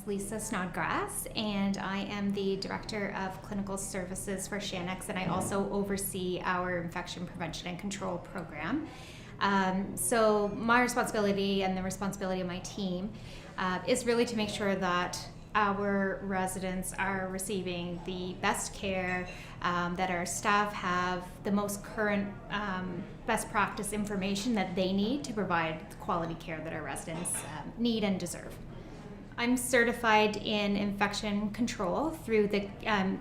Lisa Snodgrass, and I am the Director of Clinical Services for Shannex, and I also oversee our infection prevention and control program. So my responsibility and the responsibility of my team is really to make sure that our residents are receiving the best care, that our staff have the most current best practice information that they need to provide the quality care that our residents need and deserve. I'm certified in infection control through the,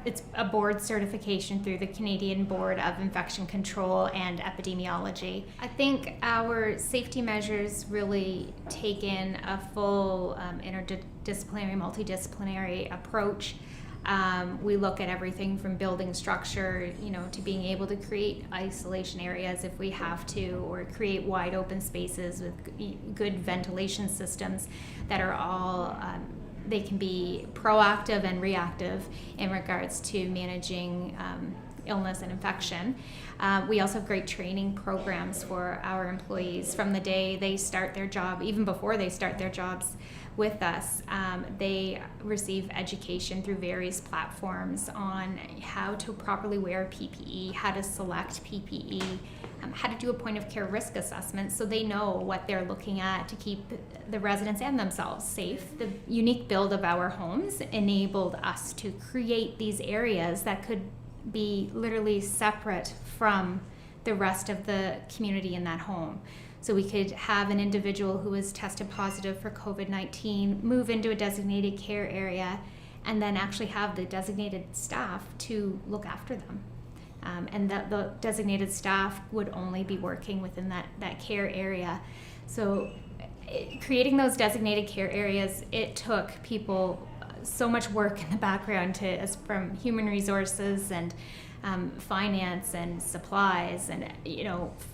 it's a board certification through the Canadian Board of Infection Control and Epidemiology. I think our safety measures really take in a full interdisciplinary, multidisciplinary approach. We look at everything from building structure, to being able to create isolation areas if we have to, or create wide open spaces with good ventilation systems that are all, they can be proactive and reactive in regards to managing illness and infection. We also have great training programs for our employees from the day they start their job, even before they start their jobs with us. They receive education through various platforms on how to properly wear PPE, how to select PPE, how to do a point of care risk assessment so they know what they're looking at to keep the residents and themselves safe. The unique build of our homes enabled us to create these areas that could be literally separate from the rest of the community in that home. So we could have an individual who was tested positive for COVID-19 move into a designated care area and then actually have the designated staff to look after them. And the designated staff would only be working within that care area. So creating those designated care areas, it took people so much work in the background from human resources and finance and supplies and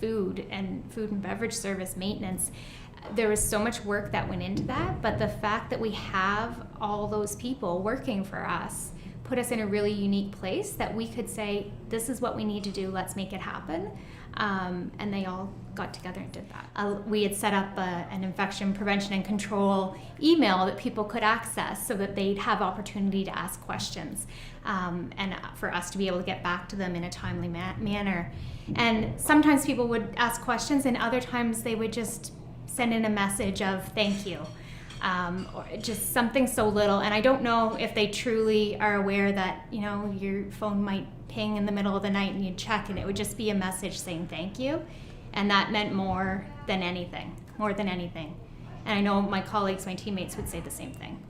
food and beverage service maintenance. There was so much work that went into that, but the fact that we have all those people working for us put us in a really unique place that we could say, this is what we need to do, let's make it happen. And they all got together and did that. We had set up an infection prevention and control email that people could access so that they'd have opportunity to ask questions, and for us to be able to get back to them in a timely manner. And sometimes people would ask questions, and other times they would just send in a message of thank you. Or just something so little, and I don't know if they truly are aware that your phone might ping in the middle of the night and you check and it would just be a message saying thank you, and that meant more than anything. And I know my colleagues, my teammates would say the same thing.